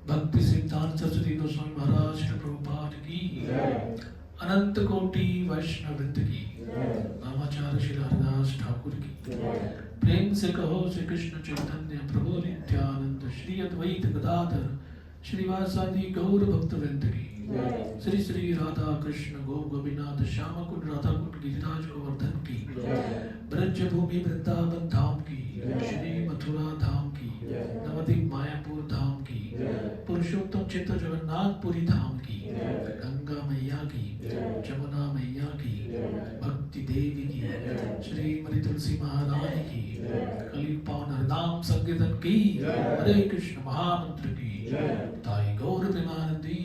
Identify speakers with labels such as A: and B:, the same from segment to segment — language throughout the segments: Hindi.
A: भक्ति सिद्धांत सरस्वती गोस्वामी महाराज श्री प्रभुपाद की, अनंत कोटि वैष्णव वृंद की, नामाचार्य श्री हरिदास ठाकुर की, प्रेम से कहो श्री कृष्ण चैतन्य प्रभु नित्यानंद श्री अद्वैत गदाधर श्रीवासादि गौर भक्त वृंद की, श्री श्री राधा कृष्ण गो गोपीनाथ श्याम कुंड राधा कुंड गिरिराज गोवर्धन की, ब्रज भूमि वृंदावन धाम की, श्री मथुरा धाम की, नवदीप मायापुर धाम की, पुरुषोत्तम चित्त जगन्नाथपुरी धाम की, गंगा मैया की, जमुना मैया की, भक्ति देवी की, श्री मरी तुलसी महारानी की, कली पावन हरनाम संकीर्तन की, हरे कृष्ण महामंत्र की, ताई गौर प्रेमानंदी,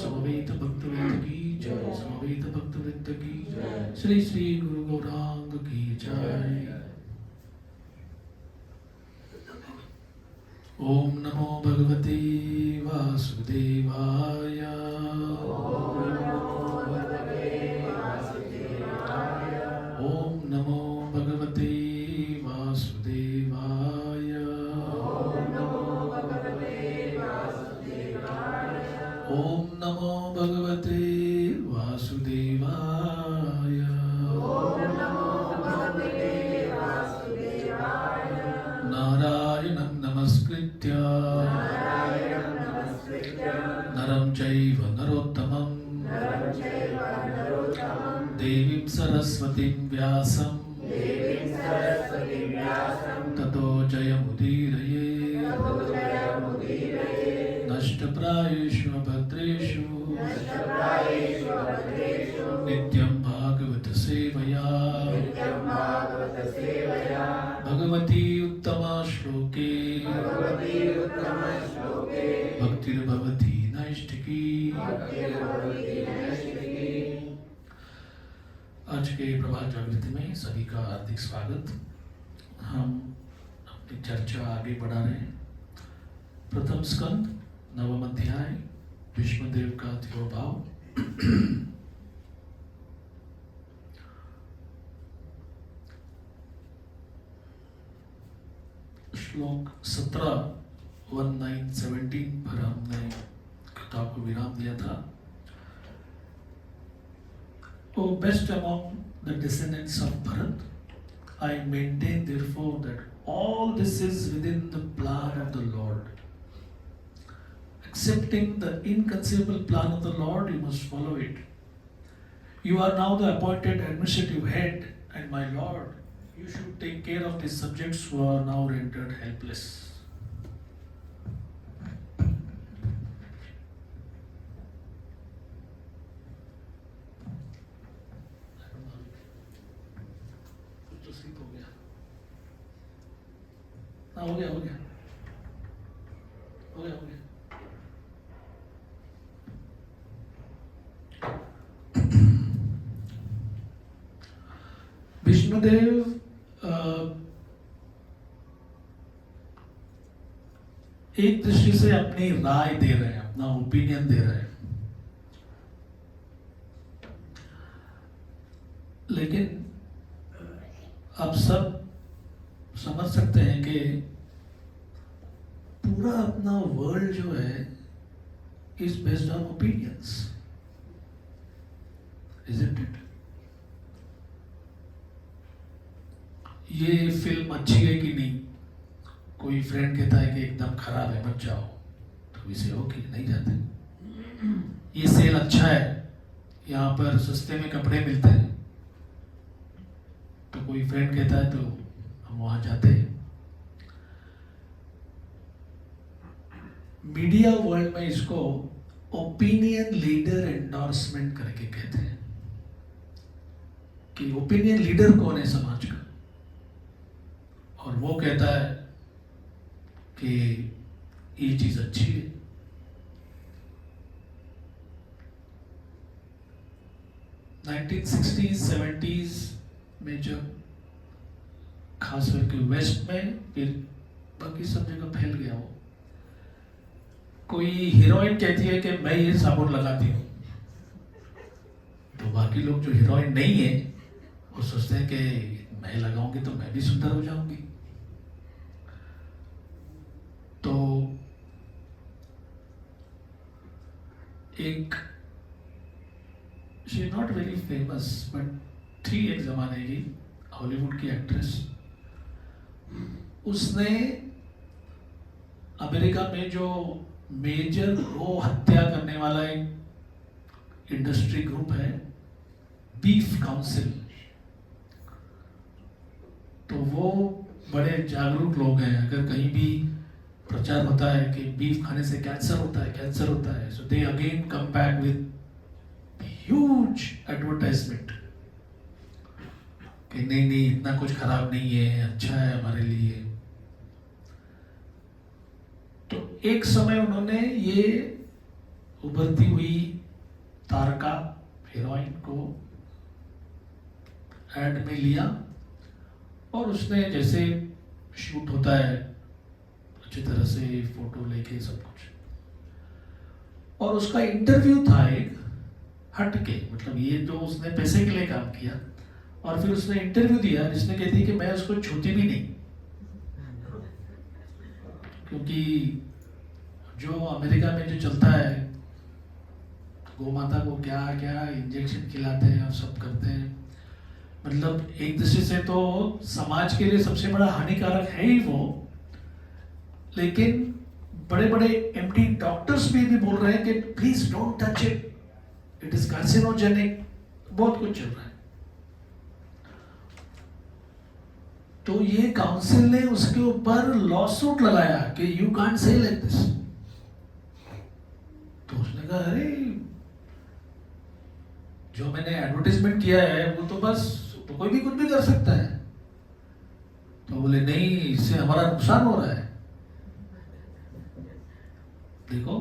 A: समवेत भक्तवृंद की जय, समवेत भक्तवृंद की जय, श्री श्री गुरु गौरांग की जय। ओम नमो भगवते वासुदेवाय। ओम नमो भगवते वासुदेवाय। ओम नमो भगवते वासुदेवाय। नारायणं नमस्कृत्य नरं चैव नरोत्तमं देवीं सरस्वतीं व्यासं ततो जयमुदीरये। नष्टप्रायेषु भद्रेषु नित्यं भागवत सेवया भगवती उत्तमा श्लोके भक्तिर्भवति नैष्ठिकी। आज के प्रभात जागृति में सभी का हार्दिक स्वागत। हम अपनी चर्चा आगे बढ़ा रहे हैं। प्रथम स्कंद नवम अध्याय विष्णुदेव का तिरोभाव। श्लोक 17 पर हमने किताब को विराम दिया था। O best among the descendants of Bharat, I maintain therefore that all this is within the plan of the Lord. Accepting the inconceivable plan of the Lord, you must follow it. You are now the appointed administrative head, and my Lord, you should take care of the subjects who are now rendered helpless. हो गया विष्णुदेव एक दृष्टि से अपनी राय दे रहे हैं, अपना ओपिनियन दे रहे हैं, लेकिन आप सब समझ सकते हैं कि पूरा अपना वर्ल्ड जो है is based on opinions, isn't it? ये फिल्म अच्छी है कि नहीं, कोई फ्रेंड कहता है कि एकदम खराब है मत जाओ, तो इसे ओके नहीं जाते। ये सेल अच्छा है, यहाँ पर सस्ते में कपड़े मिलते हैं, तो कोई फ्रेंड कहता है तो हम वहां जाते हैं। मीडिया वर्ल्ड में इसको ओपिनियन लीडर एंडोर्समेंट करके कहते हैं कि ओपिनियन लीडर कौन है समाज का, और वो कहता है कि ये चीज अच्छी है। नाइनटीन 1960s, 70s में जब खास करके वेस्ट में, फिर बाकी सब जगह फैल गया वो, कोई हीरोइन कहती है कि मैं ये साबुन लगाती हूँ, तो बाकी लोग जो हीरोइन नहीं है वो सोचते हैं कि मैं लगाऊंगी तो मैं भी सुंदर हो जाऊंगी। तो एक she not very famous but थी एक जमाने की हॉलीवुड की एक्ट्रेस, उसने अमेरिका में जो मेजर गो हत्या करने वाला एक इंडस्ट्री ग्रुप है बीफ काउंसिल, तो वो बड़े जागरूक लोग हैं। अगर कहीं भी प्रचार होता है कि बीफ खाने से कैंसर होता है, कैंसर होता है, so they again come back with huge advertisement कि नहीं नहीं इतना कुछ खराब नहीं है, अच्छा है हमारे लिए। तो एक समय उन्होंने ये उभरती हुई तारका हीरोइन को एड में लिया, और उसने जैसे शूट होता है अच्छी तरह से फोटो लेके सब कुछ, और उसका इंटरव्यू था एक हट के, मतलब ये जो उसने पैसे के लिए काम किया, और फिर उसने इंटरव्यू दिया जिसने कहती कि मैं उसको छूती भी नहीं, क्योंकि जो अमेरिका में जो चलता है गौ माता को क्या क्या इंजेक्शन खिलाते हैं और सब करते हैं, मतलब एक दृष्टि से तो समाज के लिए सबसे बड़ा हानिकारक है ही वो, लेकिन बड़े बड़े एमडी डॉक्टर्स भी बोल रहे हैं कि please don't touch it, it is carcinogenic, बहुत कुछ चल रहा है। तो ये काउंसिल ने उसके ऊपर लॉसूट लगाया कि you can't say like this. तो उसने कहा अरे जो मैंने एडवर्टाइजमेंट किया है वो तो बस, तो कोई भी कुछ भी कर सकता है। तो बोले नहीं, इससे हमारा नुकसान हो रहा है। देखो,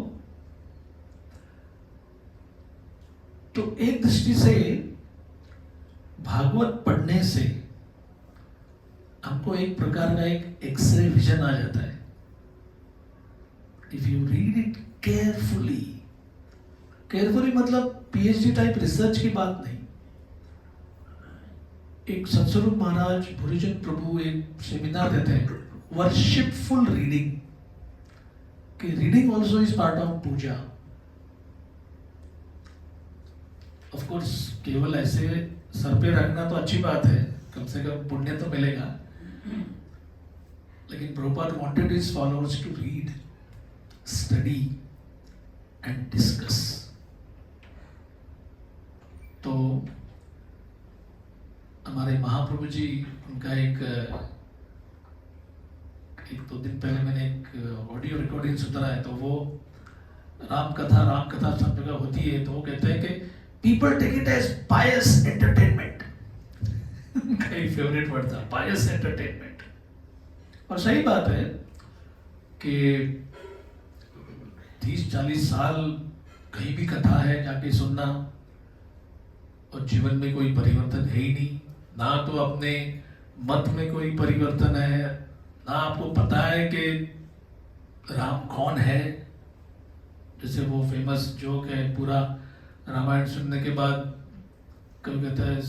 A: तो एक दृष्टि से भागवत पढ़ने से हमको एक प्रकार का एक एक्सरे विजन आ जाता है। If you read it carefully, carefully मतलब पीएचडी टाइप रिसर्च की बात नहीं। एक सत्स्वरूप महाराज भुरीजन प्रभु एक सेमिनार देते हैं, वर्शिपफुल रीडिंग, कि reading also is part of puja. Of course केवल ऐसे सर पे रखना तो अच्छी बात है, कम से कम पुण्य तो मिलेगा, लेकिन Prabhupada wanted his followers to read, study and discuss. तो हमारे महाप्रभु जी, उनका एक दो दिन पहले मैंने एक ऑडियो रिकॉर्डिंग सुना है, तो वो राम कथा सब जगह होती है, तो वो कहते हैं कि people take it as pious entertainment. उनका फेवरेट वर्ड था पायस एंटरटेनमेंट। और सही बात है कि 30-40 साल कहीं भी कथा है जाके सुनना, और जीवन में कोई परिवर्तन है ही नहीं, ना तो अपने मत में कोई परिवर्तन है, ना आपको पता है कि राम कौन है। जैसे वो फेमस जोक है, पूरा रामायण सुनने के बाद कभी कहता है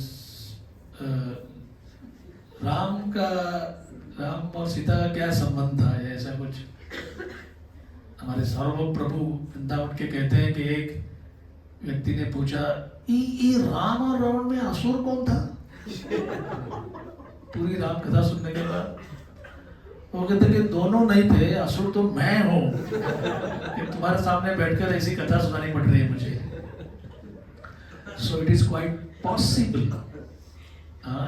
A: राम और सीता का क्या संबंध था, या ऐसा कुछ। हमारे सर्व प्रभु वृंदावन के कहते हैं कि एक व्यक्ति ने पूछा, ये राम और रावण में असुर कौन था? पूरी राम कथा सुनने के बाद वो कहते कि दोनों नहीं थे, असुर तो मैं हूं कि तुम्हारे सामने बैठकर ऐसी कथा सुनानी पड़ रही है मुझे। So it is quite possible,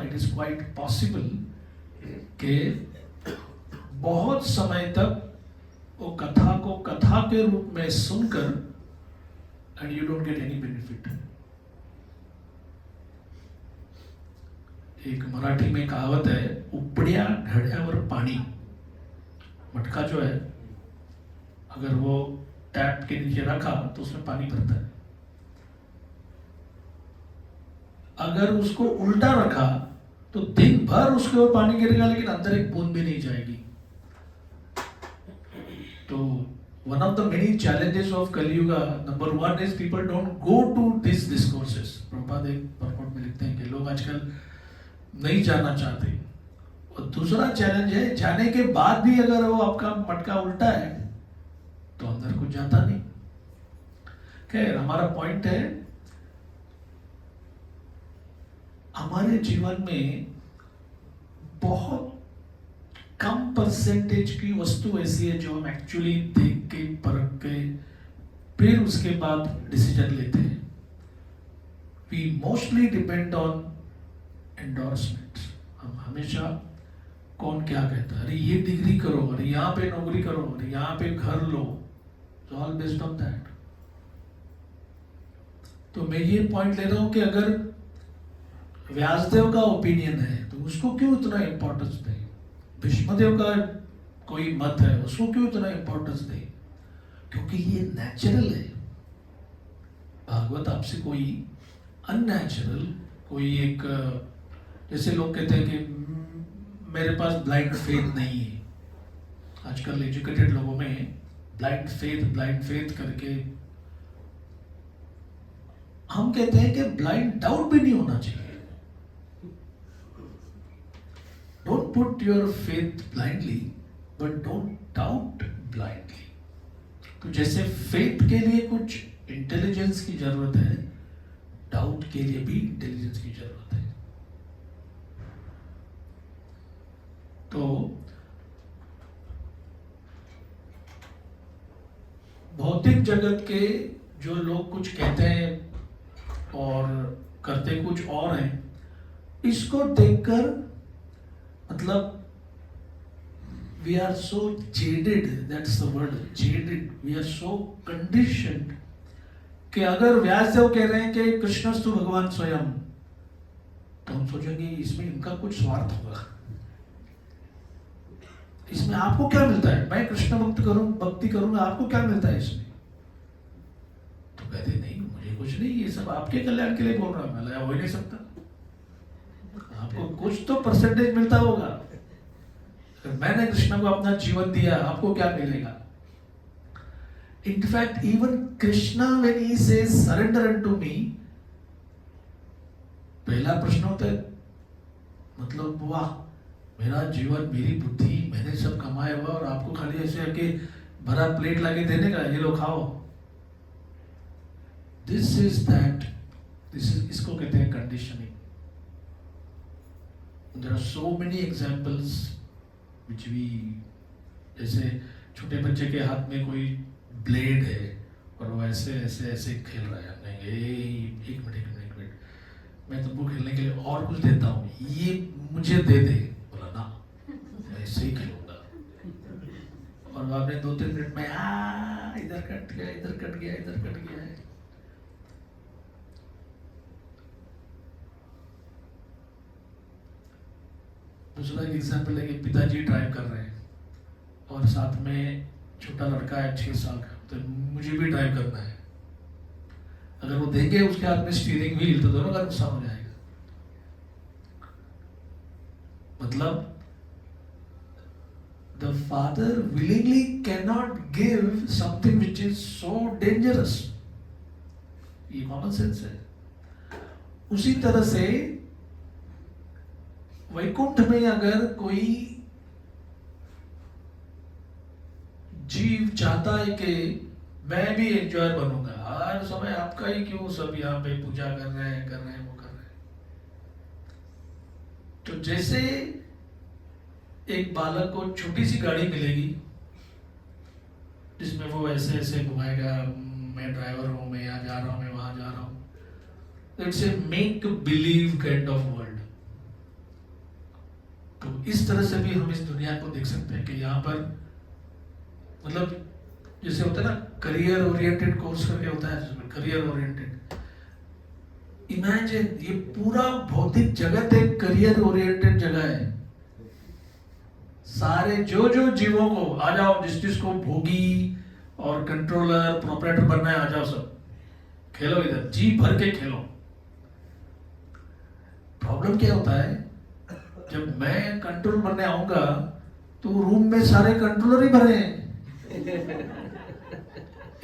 A: it is quite possible कि बहुत समय तक वो कथा को कथा के रूप में सुनकर and you don't get any benefit. एक मराठी में कहावत है, उपड्या घड्यावर पानी। मटका जो है, अगर वो टैप के नीचे रखा तो उसमें पानी भरता है, अगर उसको उल्टा रखा तो दिन भर उसके ऊपर पानी गिरेगा लेकिन अंदर एक बूंद भी नहीं जाएगी। तो one of the many challenges of Kaliyuga, number 1 is people don't go to this discourses. Prabhupada एक परपोर्ट में लिखते हैं कि लोग आजकल नहीं जाना चाहते। और दूसरा चैलेंज है, जाने के बाद भी अगर वो आपका मटका उल्टा है तो अंदर कुछ जाता नहीं। खैर, हमारा पॉइंट है, हमारे जीवन में बहुत कम परसेंटेज की वस्तु ऐसी है जो हम एक्चुअली देख के परख के फिर उसके बाद डिसीजन लेते हैं। We mostly depend on endorsement. हम हमेशा कौन क्या कहता है, अरे ये डिग्री करो, अरे यहाँ पे नौकरी करो, अरे यहाँ पे घर लो, ऑल बेस्ड ऑन दैट। तो मैं ये पॉइंट ले रहा हूं कि अगर व्यासदेव का ओपिनियन है तो उसको क्यों इतना इंपॉर्टेंस दें, भीष्मदेव का कोई मत है उसको क्यों इतना इंपॉर्टेंस दें, क्योंकि ये नेचुरल है। भागवत आपसे कोई अननेचुरल, कोई एक, जैसे लोग कहते हैं कि मेरे पास ब्लाइंड फेथ नहीं है। आजकल एजुकेटेड लोगों में ब्लाइंड फेथ करके हम कहते हैं कि ब्लाइंड डाउट भी नहीं होना चाहिए। Don't put your faith blindly but don't doubt blindly. तो जैसे फेथ के लिए कुछ इंटेलिजेंस की जरूरत है, डाउट के लिए भी इंटेलिजेंस की जरूरत है। तो भौतिक जगत के जो लोग कुछ कहते हैं और करते कुछ और हैं, इसको देखकर मतलब we are so jaded, that's the word, jaded, we are so conditioned कि अगर व्यासदेव कह रहे हैं कि कृष्णस्तु भगवान स्वयं, तो हम सोचेंगे इसमें इनका कुछ स्वार्थ होगा, इसमें आपको क्या मिलता है, मैं कृष्ण भक्ति करूंगा, आपको क्या मिलता है इसमें? तो कहते नहीं, मुझे कुछ नहीं, ये सब आपके कल्याण के लिए बोल रहा हूं। मैं हो ही नहीं सकता, आपको कुछ तो परसेंटेज मिलता होगा। मैंने कृष्ण को अपना जीवन दिया, आपको क्या मिलेगा? In fact, even Krishna when he says surrender unto me, पहला प्रश्न होता है, मतलब वाह, मेरा जीवन, मेरी बुद्धि, मैंने सब कमाया हुआ और आपको खाली ऐसे आके भरा प्लेट लाके देने का, ये लो खाओ। दिस इज इसको कहते हैं conditioning. There are so many examples which we, जैसे छोटे बच्चे के हाथ में कोई ब्लेड है और वो ऐसे ऐसे ऐसे खेल रहा है, कहेंगे एक मिनट, मैं तुमको खेलने के लिए और कुछ देता हूँ, ये मुझे दे दे। बोला ना, मैं ऐसे ही खेलूंगा। और आपने 2-3 मिनट में इधर कट गया, इधर कट गया, इधर कट गया है। दूसरा एक एग्जाम्पल है कि पिताजी ड्राइव कर रहे हैं और साथ में छोटा लड़का है 6 साल का, तो मुझे भी ड्राइव करना है। अगर वो देंगे उसके हाथ में स्टीयरिंग व्हील तो दोनों का नुकसान हो जाएगा। मतलब the father willingly cannot give something which is so dangerous. ये कॉमन सेंस है. उसी तरह से वैकुंठ में अगर कोई जीव चाहता है कि मैं भी एंजॉय बनूंगा, हर समय आपका ही क्यों, सब यहाँ पे पूजा कर रहे हैं वो कर रहे हैं. तो जैसे एक बालक को छोटी सी गाड़ी मिलेगी जिसमें वो ऐसे ऐसे घुमाएगा, मैं ड्राइवर हूं, मैं यहाँ जा रहा हूं, मैं वहां जा रहा हूं. It's a make believe kind of world. तो इस तरह से भी हम इस दुनिया को देख सकते हैं कि यहाँ पर मतलब जैसे होता है ना करियर ओरिएंटेड कोर्स करके होता है, जिसमें करियर ओरिएंटेड. इमेजिन ये पूरा भौतिक जगत एक करियर ओरिएंटेड जगह है. सारे जो जीवों को आ जाओ, जिसको भोगी और कंट्रोलर प्रोपराइटर बनना है, आ जाओ, सब खेलो, इधर जी भर के खेलो. प्रॉब्लम क्या होता है, जब मैं कंट्रोल बनने आऊंगा तो रूम में सारे कंट्रोलर ही भरे हैं.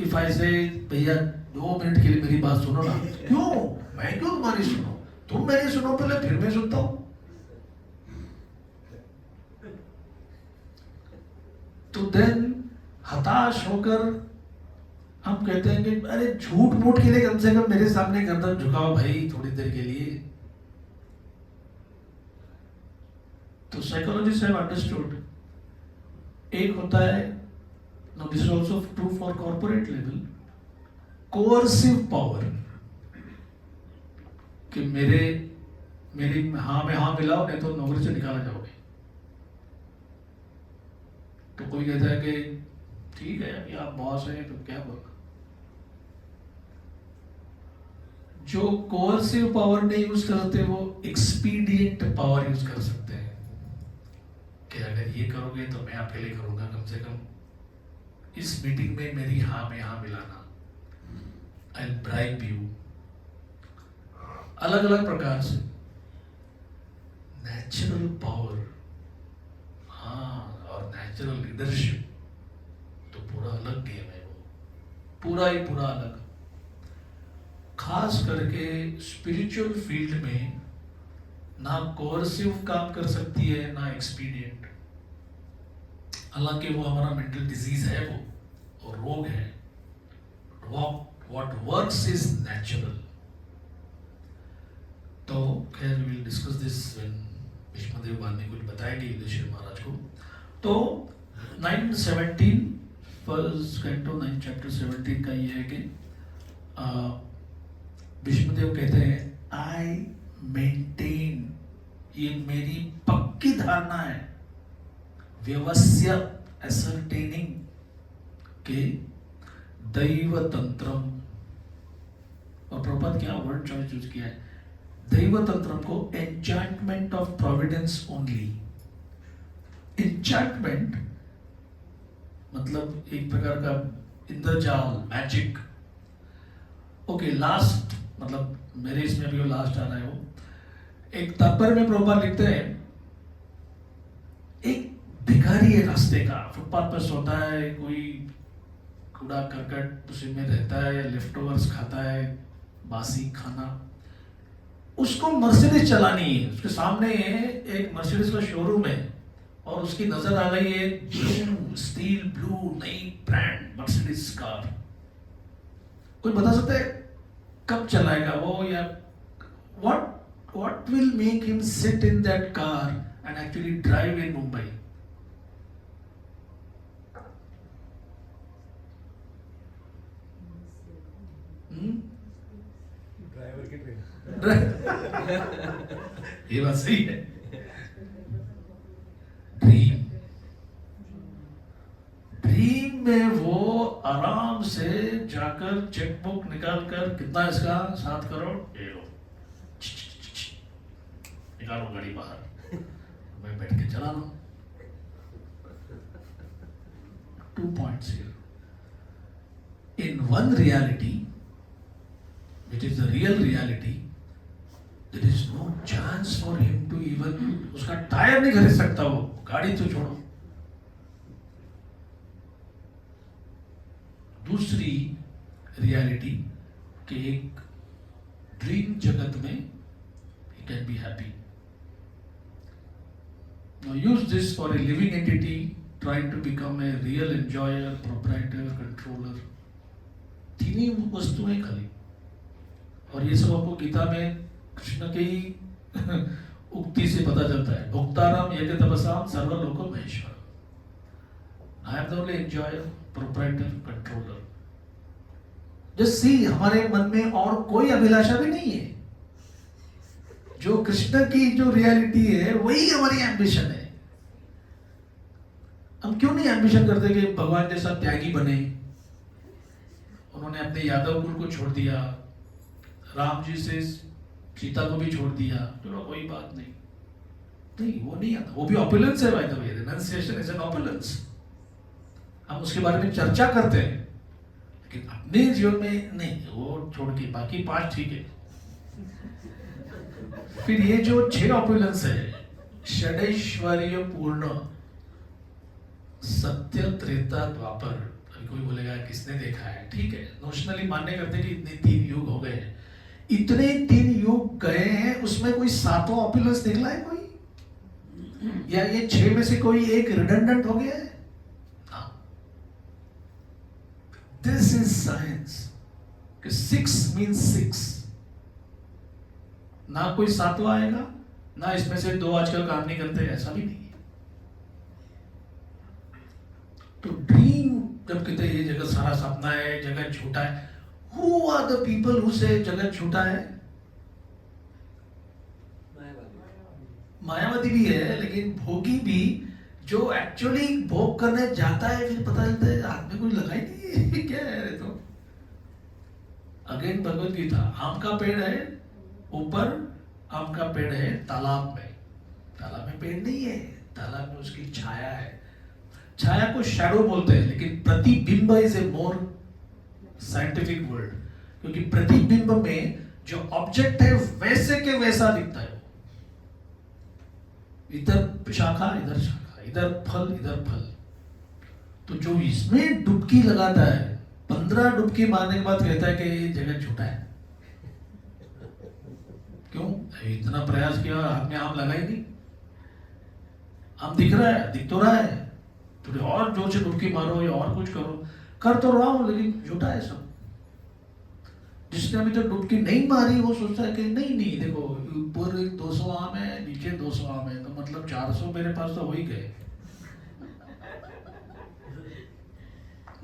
A: इफ आई से भैया 2 मिनट के लिए मेरी बात सुनो ना. क्यों, मैं क्यों तुम्हारी सुनो, तुम मेरी सुनो पहले, फिर मैं सुनता हूं. तो देन हताश होकर हम कहते हैं कि अरे झूठ मूठ के लिए कम से कम मेरे सामने गर्दन झुकाओ भाई थोड़ी देर के लिए. तो साइकोलॉजिस्ट हैव अंडरस्टूड, एक होता है, now this is also true for corporate level, coercive power, कि मेरी हाँ में हाँ मिलाओ नहीं तो नौकरी से निकाला जाओगे. तो कोई कहता है कि ठीक है अभी आप बॉस हैं तो क्या बोलना. जो कोर्सिव पावर नहीं यूज करते वो एक्सपीडिएंट पावर यूज कर सकते हैं कि अगर ये करोगे तो मैं आपके लिए करूंगा, कम से कम इस मीटिंग में मेरी हाँ में हाँ मिलाना, आई विल ब्राइब यू. अलग अलग प्रकार से नेचुरल पावर, हाँ, और नेचुरल लीडरशिप तो पूरा अलग गेम है. वो पूरा ही पूरा अलग. खास करके स्पिरिचुअल फील्ड में ना कोर्सिव काम कर सकती है ना एक्सपीडिएंट. हालांकि वो हमारा मेंटल डिजीज है, वो और रोग है. What works is natural. तो खैर we will discuss this when Bhishmadev बाद में कुछ बताएंगे युधिष्ठिर महाराज को. तो 9:17 फर्स्ट कैंटो 9 चैप्टर 17 का ये है कि भीष्मदेव कहते हैं आई मेंटेन, ये मेरी पक्की धारणा है, व्यवस्य असर्टेनिंग के दैव तंत्रम. और प्रभुपाद क्या वर्ड चॉइस यूज किया है, दैव तंत्रम को enchantment of Providence only. Enchantment मतलब एक प्रकार का इंद्रजाल, मैजिक. ओके, लास्ट मतलब मेरे इसमें भी वो लास्ट आ रहा है. वो एक तात्पर्य में प्रभुपाद लिखते हैं, एक भिखारी है रास्ते का, फुटपाथ पर सोता है, कोई कूड़ा करकट उसी में रहता है, लेफ्ट ओवर्स खाता है, बासी खाना. उसको मर्सिडीज चलानी है, उसके सामने एक मर्सिडीज का शोरूम है और उसकी नजर आ गई है स्टील ब्लू नई ब्रांड मर्सिडीज कार. कोई बता सकता है कब चलाएगा वो, या what will make him sit in that car and actually drive in Mumbai?
B: Driver की ट्रेन.
A: ये बात सही है. ड्रीम में वो आराम से जाकर चेकबुक निकालकर, कितना इसका 7 करोड़, ये लो, निकालो गाड़ी बाहर, मैं बैठ के चला लूं. 2 points here. In one reality, which is the real reality, there is no chance for him to जीवन उसका टायर नहीं खरीद सकता, वो गाड़ी तो छोड़ो। दूसरी रियलिटी कि एक ड्रीम जगत में he can be happy. Now use this for a living entity trying to become a real enjoyer, proprietor, controller. तीन ही वस्तुएं खाली, और ये सब आपको गीता में कृष्ण की उक्ति से पता चलता है। भोक्ताराम यज्ञ तपसाम सर्वलोक Maheshwar. I am the only enjoyer, proprietor, controller. Just see, हमारे मन में और कोई अभिलाषा भी नहीं है। जो कृष्ण की जो रियलिटी है वही हमारी एम्बिशन है। हम क्यों नहीं एम्बिशन करते कि भगवान जैसा त्यागी बने? उन्होंने अपने यादव कुल को छोड़ दिया, राम जी से सीता को भी छोड़ दिया, चलो कोई बात नहीं। नहीं, वो नहीं आता। वो भी ऑपुलेंस है, by the way, renunciation is an opulence. हम उसके बारे में चर्चा करते हैं, लेकिन अपने जीवन में नहीं। वो छोड़ के बाकी 5 ठीक है। फिर ये जो 6 ऑपुलेंस है, षडैश्वर्य पूर्ण, सत्य, त्रेता, द्वापर। अभी कोई बोलेगा किसने देखा है? ठीक है, नोशनली मान्य करते हैं कि इतने 3 युग हो गए हैं। इतने 3 युग गए हैं, उसमें कोई 7वां ऑपुलेंस निकला है कोई? या ये 6 में से कोई एक रिडंडेंट हो गया है? This is science. 6 मीन्स 6। ना कोई 7वां आएगा, ना इसमें से 2 आजकल काम नहीं करते, ऐसा भी नहीं है। तो ड्रीम जब कहते हैं ये जगत सारा सपना है, जगत झूठा है, who are the people who से जगत झूठा है? मायावादी भी है, लेकिन भोगी भी, जो एक्चुअली भोग करने जाता है, फिर पता चलता है हाथ में कुछ लगा ही नहीं क्या है रे? तो अगेन भगवत गीता, आम का पेड़ है ऊपर, आम का पेड़ है तालाब में। तालाब में पेड़ नहीं है, तालाब में उसकी छाया है। छाया को शैडो बोलते हैं, लेकिन प्रतिबिंब is a more scientific word, क्योंकि प्रतिबिंब में जो ऑब्जेक्ट है वैसे के वैसा दिखता है। इधर शाखा, इधर शाखा, इधर फल, इधर फल। तो जो इसमें डुबकी लगाता है, 15 डुबकी मारने के बाद कहता है कि ये जगत झूठा है। क्यों? इतना प्रयास किया, हाथ में आम लगा ही नहीं। आम दिख रहा है, दिख तो रहा है, थोड़ी और जोर से डुबकी मारो या और कुछ करो, कर तो रहा हूं, लेकिन झूठा है सब। जिसने अभी तक डुबकी नहीं मारी वो सोचता है कि नहीं नहीं, देखो ऊपर 200 आम है, नीचे 200 आम है, तो मतलब 400 मेरे पास तो हो ही गए।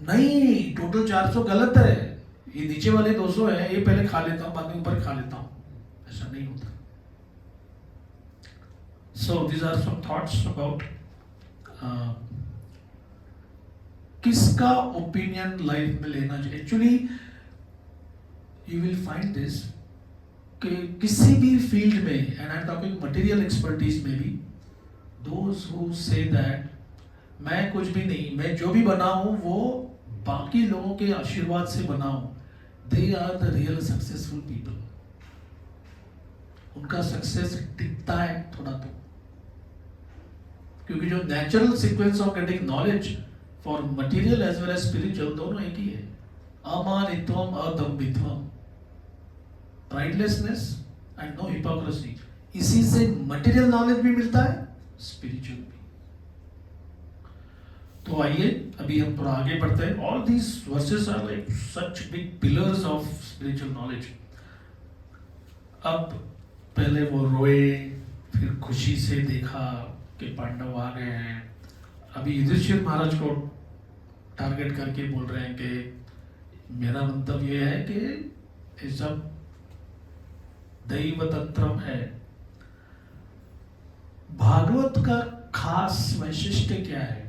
A: नहीं, टोटल 400 गलत है। ये नीचे वाले 200 है, ये पहले खा लेता हूं, बाद में ऊपर खा लेता हूं। ऐसा नहीं होता। So these are some thoughts about किसका ओपिनियन लाइफ में लेना चाहिए। Actually you will find this कि किसी भी फील्ड में, and I am talking material expertise में भी, दोज हु से दैट मैं कुछ भी नहीं, मैं जो भी बना हूं वो बाकी लोगों के आशीर्वाद से बना हूं, they are the real successful people. उनका सक्सेस टिकता है थोड़ा तो, क्योंकि जो natural sequence of getting knowledge for material as well as spiritual दोनों एक ही है। अमानित्वम अदम्भित्वम, प्राइडलेसनेस एंड नो हिपोक्रेसी। इसी से मटेरियल नॉलेज भी मिलता है, स्पिरिचुअल भी। तो आइए अभी हम थोड़ा आगे बढ़ते हैं। All these verses are like such big pillars of spiritual knowledge. अब पहले वो रोए, फिर खुशी से देखा कि पांडव आ गए हैं। अभी युधिष्ठिर महाराज को टारगेट करके बोल रहे हैं कि मेरा मंतव्य यह है कि ये सब दैव तंत्रम है। भागवत का खास वैशिष्ट्य क्या है?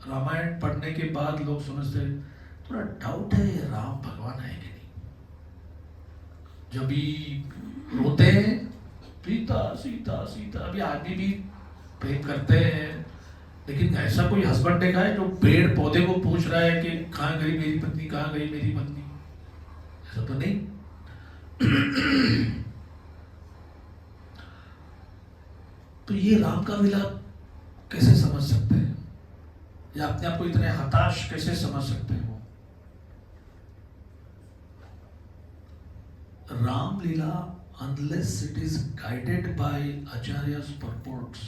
A: रामायण पढ़ने के बाद लोग समझते थोड़ा डाउट है, ये राम भगवान है कि नहीं। जब भी रोते हैं सीता सीता सीता, अभी आदमी भी प्रेम करते हैं, लेकिन ऐसा कोई हस्बैंड देखा है जो पेड़ पौधे को पूछ रहा है कि कहाँ गई मेरी पत्नी, कहाँ गई मेरी पत्नी? ऐसा तो नहीं। तो ये राम का विलाप कैसे समझ सकते हैं, या अपने आप को इतने हताश कैसे समझ सकते हैं? वो Ramlila, unless it is guided by Acharya's purports,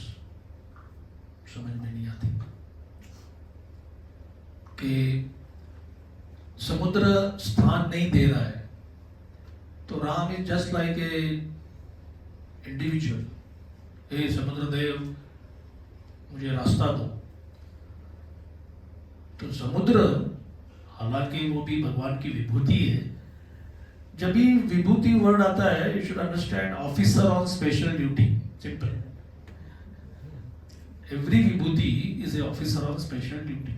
A: समझ में नहीं आती। कि समुद्र स्थान नहीं दे रहा है, तो Ram is just like a individual, हे समुद्र देव मुझे रास्ता दो। तो समुद्र, हालांकि वो भी भगवान की विभूति है। जब भी विभूति वर्ड आता है, you should understand officer on special duty, simple. Every विभूति is a officer on special duty.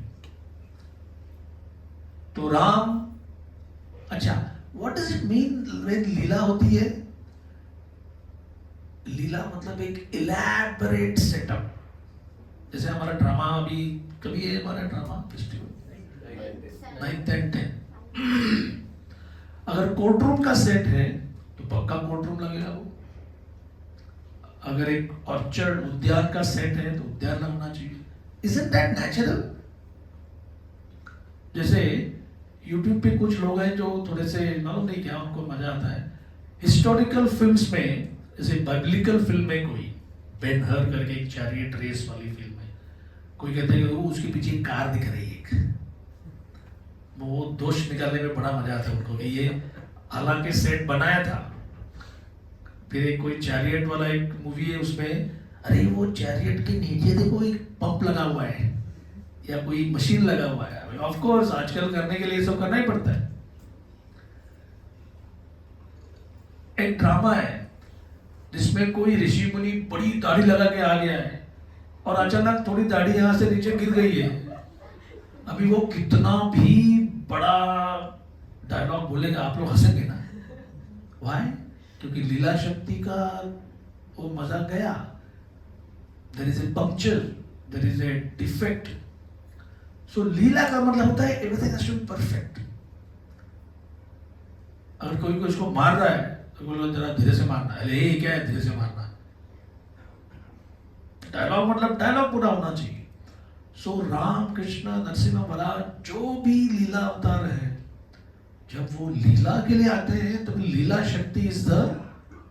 A: तो राम, अच्छा, what does it mean when लीला होती है? लीला मतलब एक इलैबोरेट सेटअप। जैसे हमारा ड्रामा अभी कभी है, हमारा drama festival 9th and 10th। अगर कोर्ट रूम का सेट है तो पक्का कोर्ट रूम लगेगा वो। अगर एक ऑर्चर्ड उद्यान का सेट है तो उद्यान होना चाहिए। Isn't that natural? जैसे YouTube पे कुछ लोग हैं जो थोड़े से मालूम नहीं क्या उनको मजा आता है, हिस्टोरिकल फिल्म्स में, जैसे बाइबलिकल फिल्म में कोई बेन हर करके एक चैरियट रेस वाली फिल्म है, कोई कहते हैं कि वो उसके पीछे एक कार दिख रही है, वो दोष निकालने में बड़ा मजा आता है उनको कि ये हालांकि सेट बनाया था। फिर एक कोई चैरियट वाला एक मूवी है, उसमें अरे वो चैरियट के नीचे देखो एक पंप लगा हुआ है या कोई मशीन लगा हुआ है। ऑफ कोर्स आजकल करने के लिए सब करना ही पड़ता है। एक ड्रामा है जिसमें कोई ऋषि मुनि बड़ी दाढ़ी लगा के आ गया है और अचानक थोड़ी दाढ़ी यहां से नीचे गिर गई है। अभी वो कितना भी बड़ा डायलॉग बोलेगा, आप लोग हंसेंगे ना। वाई? क्योंकि लीला शक्ति का वो मजा गया। There is a puncture, there is a defect. So लीला का मतलब होता है everything has to be perfect. अगर कोई इसको मार रहा है तो बोलो जरा धीरे से मारना। अरे ये क्या है धीरे से मारना? डायलॉग मतलब डायलॉग पूरा होना चाहिए। सो राम कृष्ण नरसिम्हा महाराज जो भी लीला अवतार है, जब वो लीला के लिए आते हैं तो लीला शक्ति is the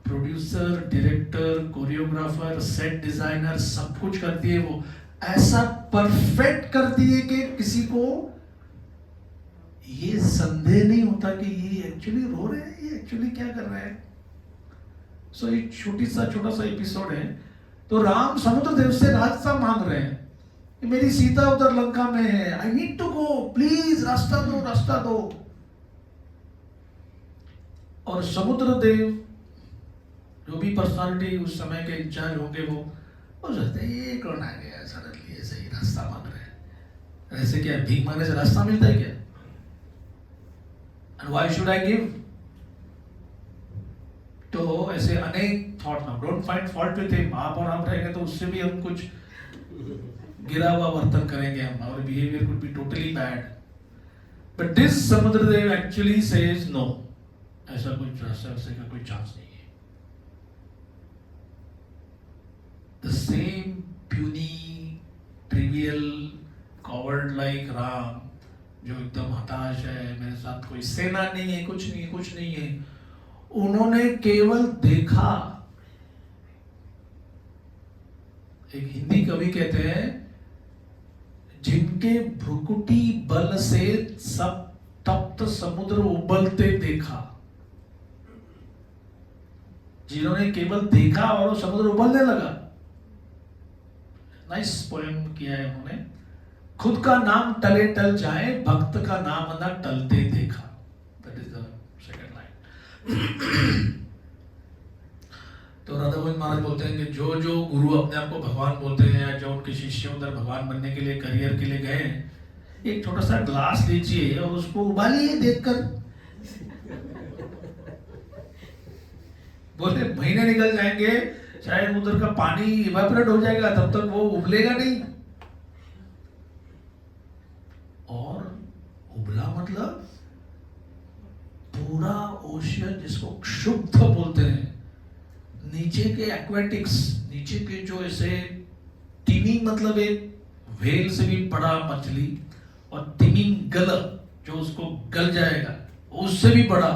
A: producer, director, choreographer, set designer, सब कुछ करती है। वो ऐसा परफेक्ट करती है कि किसी को ये संदेह नहीं होता कि ये एक्चुअली रो रहे हैं, ये एक्चुअली क्या कर रहे हैं। सो एक छोटा सा एपिसोड है। तो राम समुद्र देव से रास्ता मांग रहे हैं, मेरी सीता उधर लंका में है, I need to go, please रास्ता दो, रास्ता दो। और समुद्र देव जो भी पर्सनालिटी उस समय के इंचार्ज होंगे, वो सोचते ये कौन आ गया सडनली ऐसे ही रास्ता मांग रहे हैं। ऐसे क्या भीख मांगने से रास्ता मिलता है क्या? And why should I give? तो ऐसे अनेक थॉट ना, don't find fault with him. आप और हम रहेंगे तो उससे भी हम कुछ गिरा हुआ वर्तन करेंगे, हम our behavior could be totally bad. But this समुद्रदेव actually says no, ऐसा कुछ ऐसे का कोई चांस नहीं है। The same puny, trivial, coward like Ram जो एकदम हताश है, मेरे साथ कोई सेना नहीं है, कुछ नहीं है, उन्होंने केवल देखा। एक हिंदी कवि कहते हैं, जिनके भ्रुकुटी बल से सब तप्त समुद्र उबलते देखा। जिन्होंने केवल देखा और वो समुद्र उबलने लगा। नाइस पोएम किया है उन्होंने। खुद का नाम टले टल जाए, भक्त का नाम न टलते देखा। That is the second line. तो राधा गोविंद महाराज बोलते हैं कि जो जो गुरु अपने आप को भगवान बोलते हैं या जो उनके शिष्य उधर भगवान बनने के लिए, करियर के लिए गए, एक छोटा सा ग्लास लीजिए और उसको उबालिए देखकर। बोले महीने निकल जाएंगे, शायद उधर का पानी इवेपोरेट हो जाएगा, तब तक वो उबलेगा नहीं। और उबला मतलब पूरा ओशियन, जिसको क्षुब्ध बोलते हैं, नीचे के एक्वेटिक्स, नीचे के जो ऐसे टीमी मतलब एक व्हेल से भी बड़ा मछली और तिमिंगल जो उसको गल जाएगा उससे भी बड़ा,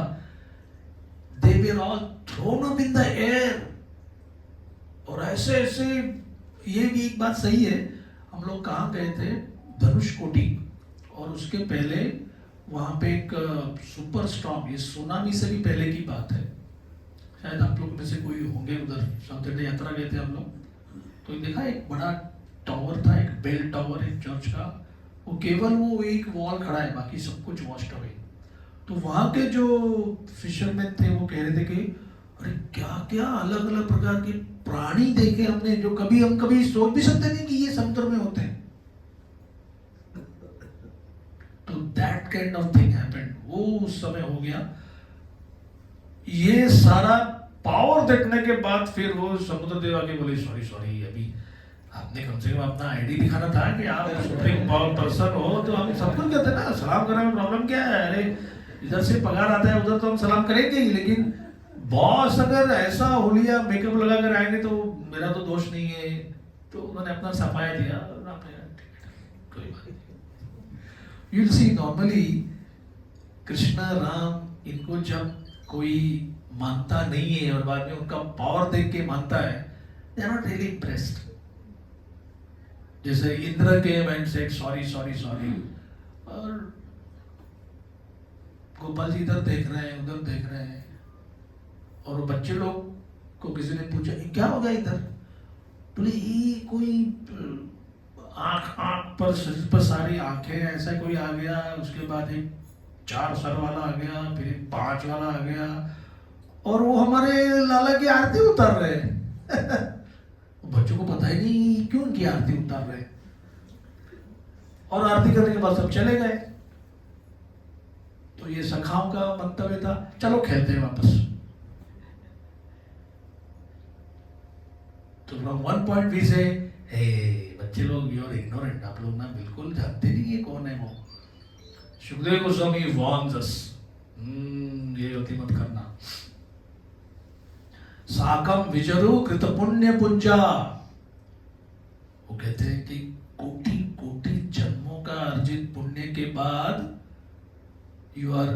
A: they were all thrown up in the air। और ऐसे ऐसे, ये भी एक बात सही है, हम लोग कहाँ गए थे, धनुषकोटी, और उसके पहले वहाँ पे एक सुपर स्टॉर्म, ये सुनामी से भी पहले की बात है, शायद आप लोग में से कोई होंगे उधर, साउथ यात्रा गए थे हम लोग, तो देखा एक बड़ा टावर था, एक बेल टावर एक चर्च का, वो केवल वो एक वॉल खड़ा है, बाकी सब कुछ वॉश्ड अवे। तो वहाँ के जो फिशरमैन थे वो कह रहे थे कि अरे क्या क्या अलग अलग प्रकार के प्राणी देखे हमने, जो हम कभी सोच भी सकते नहीं कि ये समुद्र में होते हैं। तो that kind of thing happened, वो उस समय हो गया। ये सारा पावर देखने के बाद फिर वो समुद्र देव आके बोले सॉरी अभी आपने कम से कम अपना आईडी दिखाना था कि आप सुप्रीम पावर पर्सन हो, तो हम सब कुछ कहते हैं ना, सलाम करने में प्रॉब्लम क्या है, अरे इधर से पगार आता है उधर तो हम सलाम करेंगे ही, लेकिन बॉस अगर ऐसा हुलिया मेकअप लगा कर आएंगे तो मेरा तो दोष नहीं है। तो उन्होंने अपना सफाया दिया, कोई बात नहीं। You see normally Krishna Ram इनको जब कोई मानता नहीं है और बाद में उनका पावर देख के मानता है, they are not really impressed. जैसे इंद्र के मैन से सॉरी, और गोपाल जी इधर देख रहे हैं उधर देख रहे हैं, और बच्चे लोग को किसी ने पूछा क्या हो गया इधर, बोले ये कोई आंख पर, शरीर पर सारी आंखें, ऐसा कोई आ गया, उसके बाद एक 4 सर वाला आ गया, फिर एक 5 वाला आ गया, और वो हमारे लाला की आरती उतार रहे हैं। बच्चों को पता ही नहीं क्यों उनकी आरती उतार रहे, और आरती करने के बाद सब चले गए। तो ये सखाओं का मंतव्य था, चलो खेलते हैं वापस। तो फ्रॉम वन पॉइंट वी से, हे बच्चे लोग यू आर इग्नोरेंट, आप लोग ना बिल्कुल जानते नहीं है कौन है वो। सुखदेव गोस्वामी वार्न्स अस, ये गलती मत करना। साकम विजरु कृत पुण्य पुंजा, वो कहते हैं कि कोटि कोटि जन्मों का अर्जित पुण्य के बाद you are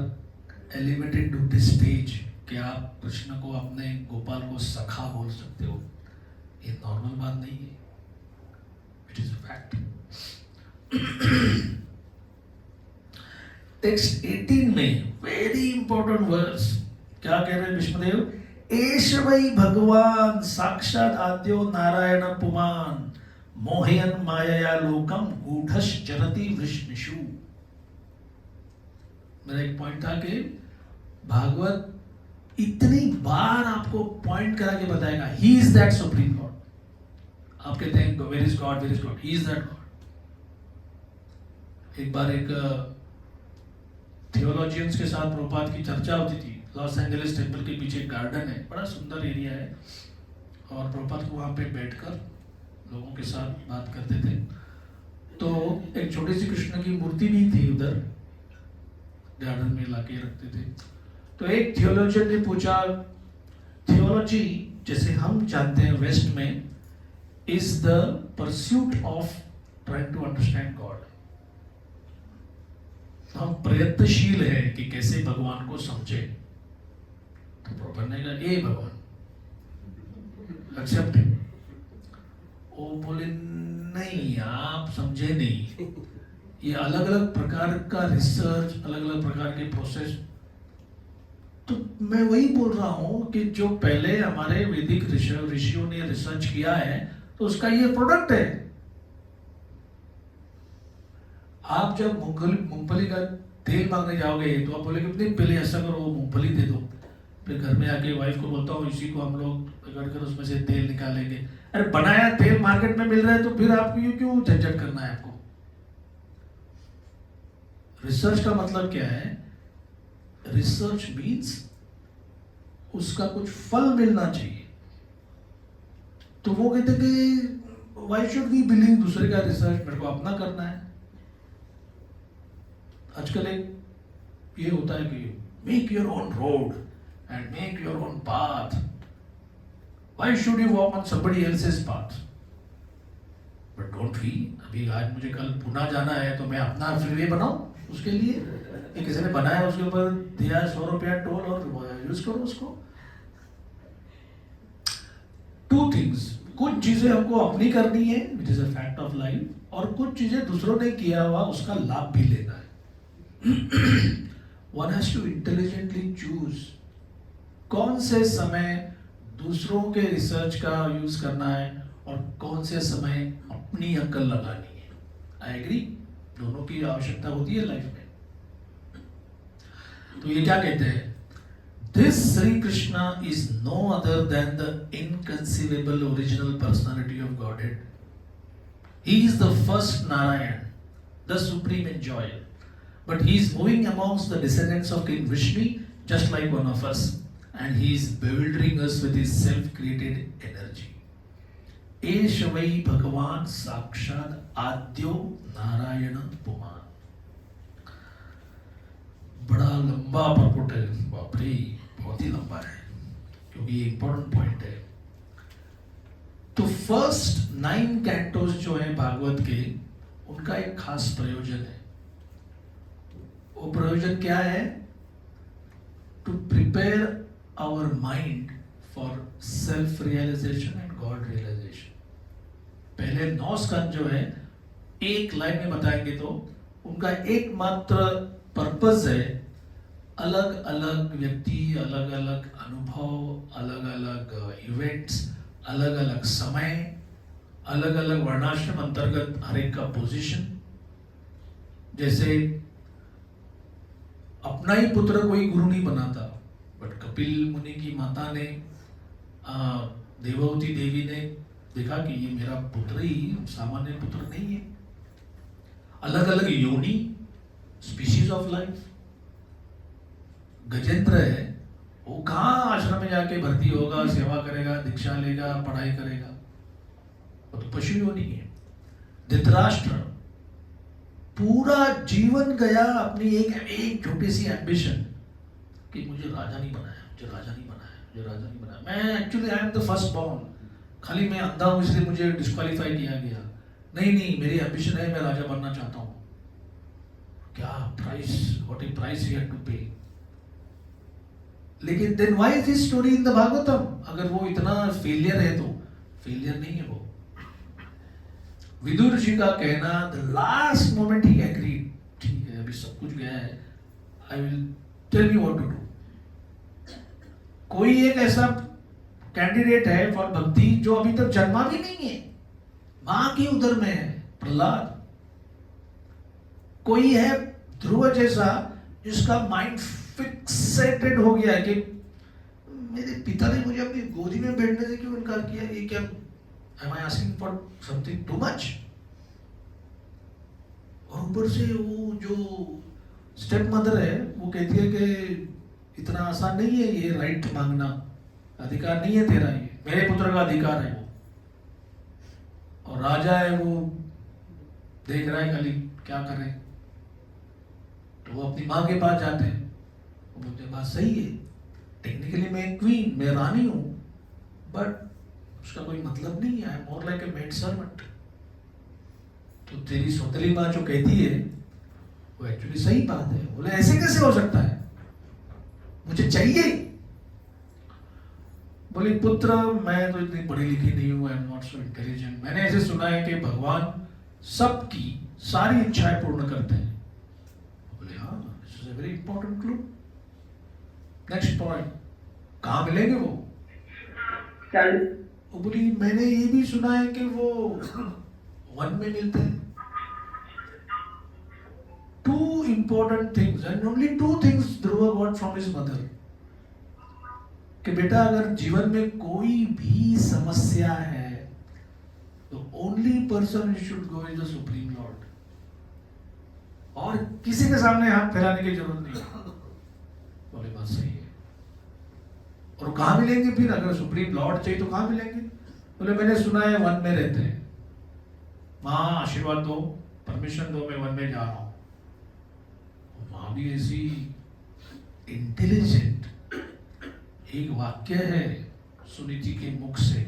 A: elevated to this stage कि आप कृष्ण को, अपने गोपाल को सखा बोल सकते हो। ये नॉर्मल बात नहीं है, इट इज फैक्ट। टेक्स्ट 18 में वेरी इंपॉर्टेंट वर्स, क्या कह रहे हैं विष्णुदेव, एष वै भगवान साक्षात आद्यो नारायण पुमान, मोहयन मायया लोकम गूढ़श्चरति वृष्णिषु। मेरा एक पॉइंट था कि भागवत इतनी बार आपको पॉइंट करा के बताएगा, he is that supreme God. आप कहते हैं where is God, he is that God. एक बार एक थियोलॉजियंस के साथ प्रभुपाद की चर्चा होती थी। लॉस एंजलिस टेम्पल के पीछे एक गार्डन है, बड़ा सुंदर एरिया है, और प्रभुपाद को वहाँ पे बैठकर लोगों के साथ बात करते थे। तो एक छोटी सी कृष्ण की मूर्ति भी थी उधर, गार्डन में लाके रखते थे। तो एक थियोलॉजियन ने पूछा, थियोलॉजी जैसे हम जानते हैं वेस्ट में is the pursuit of trying to understand God. हम प्रयत्नशील है कि कैसे भगवान को समझे। तो प्रभु ने कहा ए भगवान एक्सेप्ट। वो बोले नहीं, आप समझे नहीं, ये अलग अलग प्रकार का रिसर्च, अलग अलग प्रकार के प्रोसेस। तो मैं वही बोल रहा हूं कि जो पहले हमारे वैदिक ऋषियों ने रिसर्च किया है तो उसका ये प्रोडक्ट है। आप जब मूंगफली का तेल मांगने जाओगे तो आप बोलेगे नहीं पहले ऐसा करो, वो मूंगफली दे दो। फिर घर में आके वाइफ को बोलता हूँ इसी को हम लोग पकड़ कर उसमें से तेल निकालेंगे। अरे बनाया तेल मार्केट में मिल रहा है तो फिर आपको क्यों झंझट करना है आपको। रिसर्च का मतलब क्या है? रिसर्च मीन्स उसका कुछ फल मिलना चाहिए। तो वो कहते कि व्हाई शुड वी बिलीव दूसरे का रिसर्च, मेरे को अपना करना है। आजकल एक ये होता है कि make your own road and make your own path. Why should you walk on somebody else's path? But don't we? अभी आज मुझे कल पुणे जाना है तो मैं अपना फ्रीवे बनाऊं उसके लिए? ये किसी ने बनाया उसके ऊपर दिया 100 रुपया टोल और यूज करो उसको. Two things. कुछ चीजें हमको अपनी करनी है, which is a fact of life, और कुछ चीजें दूसरों ने किया हुआ उसका लाभ भी लेना है. One has to intelligently choose कौन से समय दूसरों के रिसर्च का यूज करना है और कौन से समय अपनी अक्ल लगानी है. आई एग्री, दोनों की आवश्यकता होती है लाइफ में. तो ये क्या कहते हैं? This Sri Krishna is no other than the inconceivable original personality of Godhead. He is the first Narayan, the supreme enjoyer. But he is moving amongst the descendants of King Vishnu just like one of us. And he is bewildering us with his self-created energy. एष वै भगवान साक्षात आद्यो नारायण पुमान. बड़ा लंबा परपुट है, बाप रे, बहुत ही लंबा है, क्योंकि ये इंपॉर्टेंट पॉइंट है. तो फर्स्ट 9 कैंटोस जो है भागवत के, उनका एक खास प्रयोजन है. वो प्रयोजन क्या है? To prepare our mind for self realization and God realization. पहले 9 स्कंद जो है एक लाइन में बताएंगे तो उनका एकमात्र पर्पस है अलग अलग व्यक्ति, अलग अलग अनुभव, अलग अलग इवेंट्स, अलग अलग समय, अलग अलग वर्णाश्रम अंतर्गत हर एक का पोजीशन. जैसे अपना ही पुत्र कोई गुरु नहीं बनाता, बट कपिल मुनि की माता ने, देववती देवी ने देखा कि ये मेरा पुत्र ही सामान्य पुत्र नहीं है. अलग अलग योनि, स्पीशीज ऑफ लाइफ. गजेंद्र है, वो कहाँ आश्रम में जाके भर्ती होगा, सेवा करेगा, दीक्षा लेगा, पढ़ाई करेगा, वो तो पशु योनि है. धृतराष्ट्र पूरा जीवन गया अपनी एक छोटी सी एम्बिशन कि मुझे राजा नहीं बनाया, मुझे राजा नहीं बनाया, मुझे राजा नहीं बनाया. मैं actually I am the first born, खाली मैं अंधा हूं इसलिए मुझे डिस्क्वालीफाई किया गया. नहीं, मेरी एम्बिशन है, मैं राजा बनना चाहता हूं. क्या price, what a price he had to pay. लेकिन then why is this story in the Bhagavatam? अगर वो इतना फेलियर है तो फेलियर नहीं है वो. विदुर जी का कहना, the last moment he agreed, ठीक है अभी सब कुछ गया है, I will tell me what to do. कोई एक ऐसा कैंडिडेट है फॉर भक्ति जो अभी तक जन्मा भी नहीं है, मां की उदर में है, प्रहलाद. कोई है ध्रुव जैसा जिसका माइंड फिक्सेटेड हो गया है कि मेरे पिता ने मुझे अपनी गोदी में बैठने से क्यों इनकार किया. ये क्या, am I asking for something too much? और ऊपर से वो जो स्टेप मदर है वो कहती है कि इतना आसान नहीं है ये राइट मांगना, अधिकार नहीं है तेरा, ये मेरे पुत्र का अधिकार है वो. और राजा है वो देख रहा है खाली क्या करे, तो वो अपनी माँ के पास जाते हैं. वो बोलते हैं बात सही है, टेक्निकली मैं क्वीन, मैं रानी हूं, बट उसका कोई मतलब नहीं है, I am more like a maid servant. तो तेरी सौतेली माँ जो कहती है वो एक्चुअली सही बात है. बोले ऐसे कैसे हो सकता है, मुझे चाहिए. बोले पुत्र मैं तो इतनी पढ़ी लिखी नहीं हूं, I am not so intelligent. मैंने ऐसे सुना है कि भगवान सबकी सारी इच्छाएं पूर्ण करते हैं. बोले हाँ, this is a very important clue. Next point, कहाँ मिलेंगे वो? वो बोली मैंने ये भी सुना है कि वो वन में मिलते हैं. Two important things and only 2 things Dhruva got from his mother. कि बेटा अगर जीवन में कोई भी समस्या है तो only person you should go is the Supreme Lord. और किसी के सामने हाथ फैलाने की जरूरत नहीं. बोले बात सही है. और कहाँ मिलेंगे फिर, अगर सुप्रीम लॉर्ड चाहिए तो कहाँ मिलेंगे? बोले मैंने सुना है वन में रहते हैं. माँ आशीर्वाद दो, परमिशन दो, मैं वन में जा रहा हूं. वहां भी ऐसी इंटेलिजेंट एक वाक्य है सुनी थी के मुख से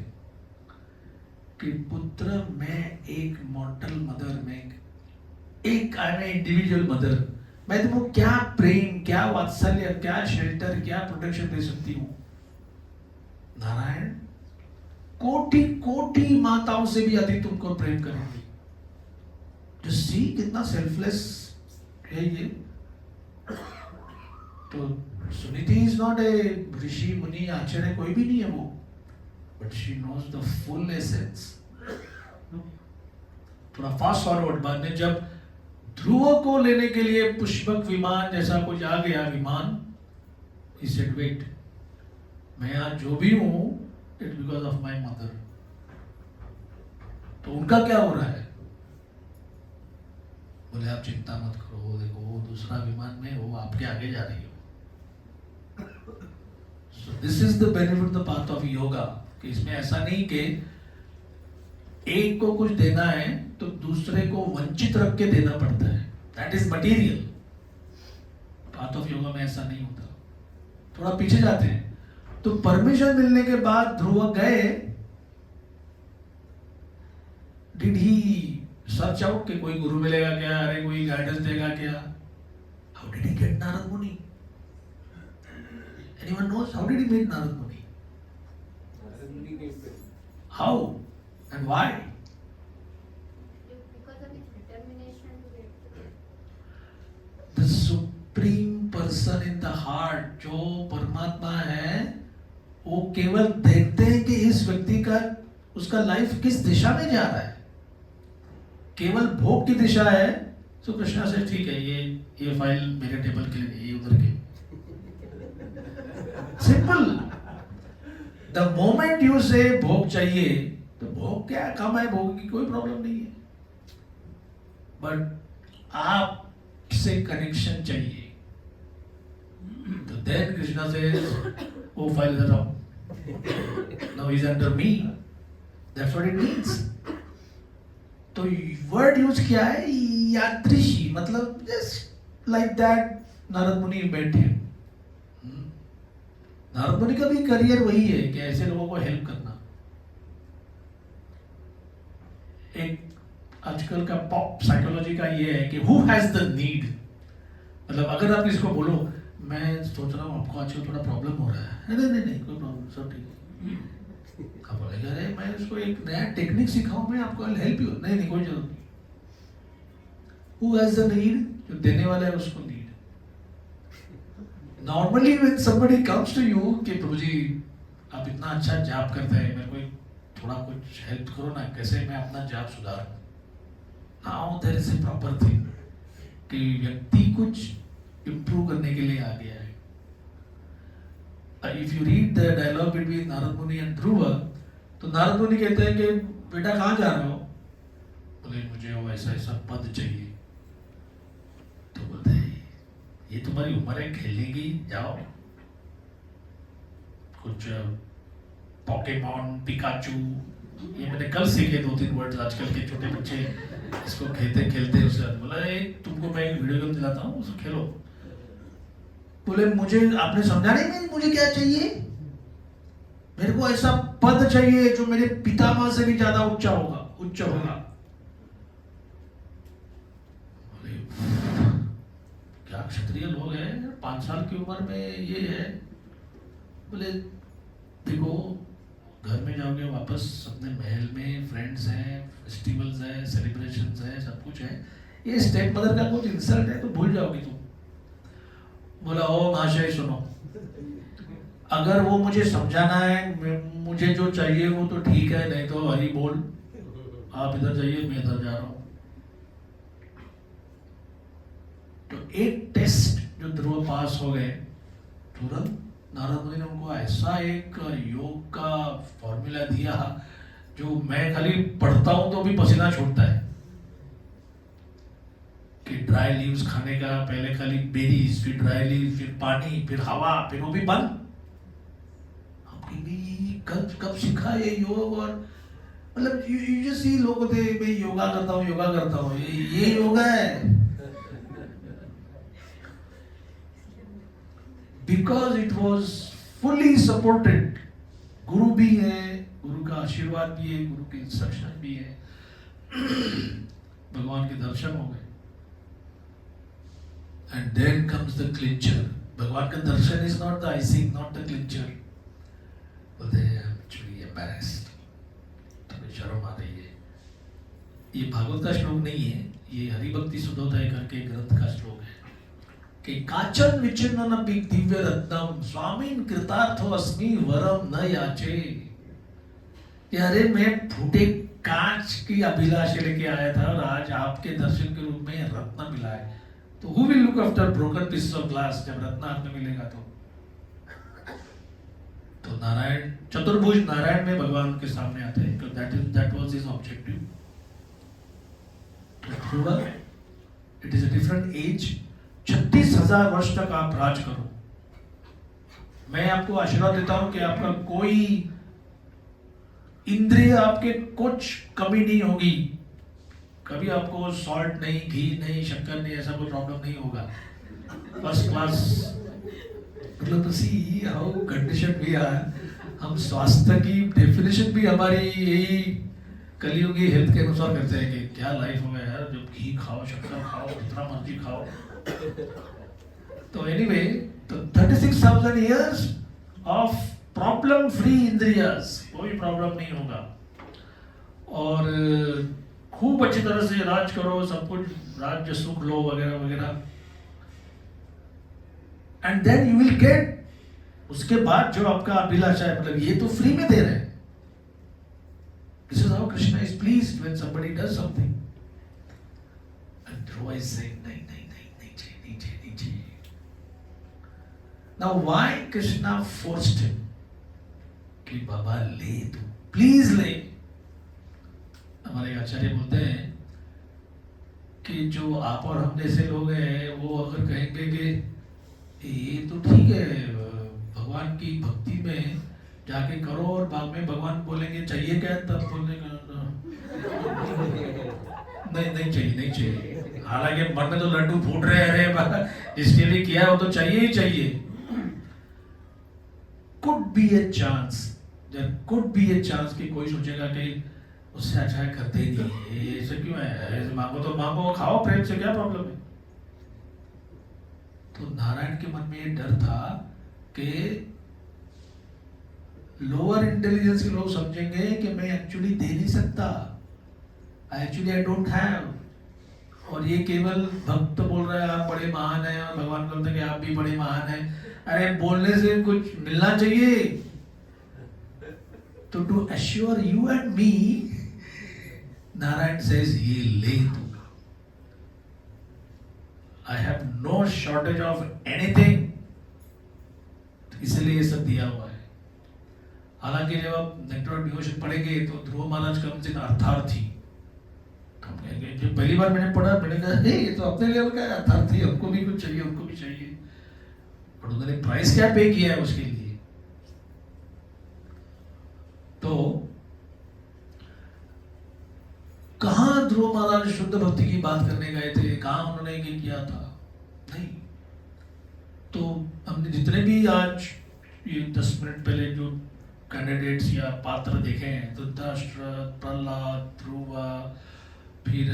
A: कि पुत्र, मैं एक मॉर्टल मदर में, एक आई एम इंडिविजुअल मदर, मैं तुमको क्या प्रेम, क्या वात्सल्य, क्या शेल्टर, क्या प्रोटेक्शन दे सकती हूँ। नारायण कोटि कोटि माताओं से भी अधिक तुमको प्रेम करेंगे। जो सी कितना सेल्फलेस है ये। तो Suniti is not a rishi muni acharya, कोई भी नहीं है वो, but she knows the full essence. थोड़ा फास्ट फॉरवर्ड, बाद में जब ध्रुव को लेने के लिए पुष्पक विमान जैसा कुछ आ गया विमान, he said wait, मैं आज जो भी हूं it's because of my mother. तो उनका क्या हो रहा है? बोले आप चिंता मत करो, देखो वो दूसरा विमान में वो आपके आगे जा रही हो। So this is the benefit the path of yoga, कि इसमें ऐसा नहीं कि एक को कुछ देना है तो दूसरे को वंचित रख के देना पड़ता है, that is material. Path of yoga में ऐसा नहीं होता। थोड़ा पीछे जाते हैं, तो परमिशन मिलने के बाद ध्रुव गए। डिड ही सर्च आउट कि कोई गुरु मिलेगा क्या, अरे कोई गाइडेंस देगा क्या? How did he get Narad Muni? Anyone knows how did he meet Narad Muni? How and why?
B: Because of his determination to get
A: the supreme person in the heart, जो परमात्मा है, वो केवल देखते हैं कि इस व्यक्ति का, उसका लाइफ किस दिशा में जा रहा है। केवल भोग की दिशा है तो कृष्णा से ठीक है, ये फाइल मेरे टेबल के लिए, ये उधर के। सिंपल। द मोमेंट यू से भोग चाहिए, तो भोग क्या कम है, भोग की कोई प्रॉब्लम नहीं है, बट आपसे कनेक्शन चाहिए। तो देन कृष्णा से वो फाइल इधर आओ, now is under me, that's what it means. तो वर्ड यूज किया है यादृशी, मतलब जस्ट लाइक दैट नारद मुनि मेट हिम। नारद मुनि का भी करियर वही है कि ऐसे लोगों को हेल्प करना। एक आजकल का पॉप साइकोलॉजी का ये है कि हु हैज द नीड, मतलब अगर आप किसी को बोलो मैं सोच रहा हूँ आपको आजकल थोड़ा प्रॉब्लम हो रहा है, नहीं कोई प्रॉब्लम, सब ठीक है। आप बोलेगा अरे मैं इसको एक नया टेक्निक सिखाऊं, मैं आपको हेल्प यू, नहीं कोई जरूरत नहीं। Who has the need? जो देने वाला है उसको need. Normally when somebody comes to you कि प्रभु जी आप इतना अच्छा जाप करते हैं, मेरे को थोड़ा कुछ हेल्प करो ना, कैसे मैं अपना जाप सुधारूं। Now there is a proper thing कि व्यक्ति कुछ इंप्रूव करने के लिए आ गया है। If you read the dialogue between Narad मुनि and ध्रुव, तो नारद मुनि कहते हैं कि बेटा कहाँ जा रहे हो? बोले मुझे वो ऐसा ऐसा पद चाहिए। तो बोलते हैं ये तुम्हारी उम्र है खेलने की, जाओ कुछ पोकेमॉन, पिकाचू, ये मैंने कल सीखे 2-3 वर्ड्स, आजकल के छोटे बच्चे इसको खेलते उससे। बोला तुमको मैं एक वीडियो गेम दिलाता हूँ, उसको खेलो। बोले मुझे आपने समझा नहीं मुझे क्या चाहिए? मेरे को ऐसा पद चाहिए जो मेरे पितामह से भी ज्यादा उच्च होगा। बोले क्या क्षत्रिय लोग हैं, 5 साल की उम्र में ये है। बोले देखो घर में जाओगे वापस अपने महल में, फ्रेंड्स हैं, फेस्टिवल्स हैं, सेलिब्रेशंस हैं, सब कुछ है, ये स्टेप मदर का कुछ इंसल्ट है तो भूल जाओगे तुम। बोला ओ महाशय सुनो, अगर वो मुझे समझाना है, मुझे जो चाहिए वो तो ठीक है, नहीं तो हरी बोल, आप इधर जाइए मैं इधर जा रहा हूं। तो एक टेस्ट जो ध्रुव पास हो गए, तुरंत नारद मुनि ने उनको ऐसा एक योग का फॉर्मूला दिया जो मैं खाली पढ़ता हूं तो भी पसीना छूटता है। कि ड्राई लीव्स खाने का, पहले खाली बेरीज, फिर ड्राई लीव्स, फिर पानी, फिर हवा, फिर वो भी बंद। कब सीखा ये योग? और मतलब यू जस्ट सी लोग होते हैं मैं योगा करता हूँ, ये योगा है। Because it was fully supported गुरु भी है, गुरु का आशीर्वाद भी है, गुरु के इंस्ट्रक्शन भी है, भगवान के दर्शन हो गए। And then comes the clincher. भगवान का दर्शन is not the icing, not the clincher. बोलते हैं एक्चुअली एम्बैरेस्ड, तुम्हें शर्म आ रही है। ये भागवत का श्लोक नहीं है, ये हरिभक्ति सुधोदय करके ग्रंथ का श्लोक है कि काचन विचिन्ननपि दिव्य रत्नम स्वामीन कृतार्थो अस्मि वरम न याचे। कि अरे मैं फूटे कांच की अभिलाषा लेके आया था और आज आपके दर्शन के रूप में रत्न मिला है। तो who will look after broken piece of glass जब रत्न आपको मिलेगा तो नारायण चतुर्भुज नारायण में भगवान के सामने आते हैं। तो that was his objective. It is a different age. 36,000 वर्ष तक आप राज करो। मैं आपको आशीर्वाद देता हूं कि आपका कोई इंद्रिय आपके कुछ कमी नहीं होगी। कभी आपको सॉल्ट नहीं, घी नहीं, शक्कर नहीं, ऐसा कोई प्रॉब्लम नहीं होगा। फर्स्ट क्लास मतलब सी हाउ कंडीशन भी है। हम स्वास्थ्य की डेफिनेशन भी हमारी यही कलियुगी हेल्थ के अनुसार करते हैं कि क्या लाइफ हो गया यार, जब घी खाओ, शक्कर खाओ, जितना मर्जी खाओ। तो एनीवे, तो 36,000 years ऑफ प्रॉब्लम फ्री इंद्रियस, कोई प्रॉब्लम नहीं होगा। और खूब अच्छी तरह से राज करो, सब कुछ राज्य सुख लो वगैरह वगैरह। And then you will get, उसके बाद जो आपका अभिलाषा है, मतलब ये तो फ्री में दे रहे हैं। This is how Krishna is pleased when somebody does something. And Dhruv is saying नहीं नहीं नहीं, नीचे नीचे नीचे। Now why Krishna forced him कि बाबा ले, तू प्लीज ले। हमारे आचार्य बोलते हैं कि जो आप और हम जैसे लोग हैं वो अगर कहेंगे कि ये तो ठीक है, भगवान की भक्ति में जाके करो, और बाद में भगवान बोलेंगे चाहिए क्या, तब बोलेंगे नहीं नहीं चाहिए, नहीं चाहिए। हालांकि मन में तो लड्डू फूट रहे हैं, अरे इसके लिए किया है वो तो चाहिए ही चाहिए। Could be a chance, could be a chance कि कोई सोचेगा कि उससे अच्छा है करते ही नहीं, ऐसे क्यों है, मांगो तो मांगो, खाओ प्रेम से, क्या प्रॉब्लम है। तो नारायण के मन में ये डर था कि लोअर इंटेलिजेंस के लोग समझेंगे कि मैं एक्चुअली दे नहीं सकता, आई डोंट हैव। और ये केवल भक्त बोल रहा है आप बड़े महान हैं, और भगवान बोलते हैं कि आप भी बड़े महान हैं। अरे बोलने से कुछ मिलना चाहिए। तो to assure you and me, Narayan says ये ले तू, I have no shortage of anything, इसलिए ये सब दिया हुआ है। हालांकि जब आप नेटवर्क डिवोशन पढ़ेंगे तो ध्रुव महाराज का उनसे अर्थार्थी, तो हम कहेंगे, जब पहली बार मैंने पढ़ा मैंने कहा ये तो अपने लेवल का अर्थार्थी, हमको भी कुछ चाहिए, उनको भी चाहिए। और उन्होंने प्राइस क्या पे किया है उसके लिए। तो कहां ध्रुव महाराज शुद्ध भक्ति की बात करने गए थे, कहां उन्होंने ये किया था, नहीं। तो हमने जितने भी आज ये 10 मिनट पहले जो कैंडिडेट्स या पात्र देखे हैं, धृतराष्ट्र, प्रहलाद, ध्रुव, फिर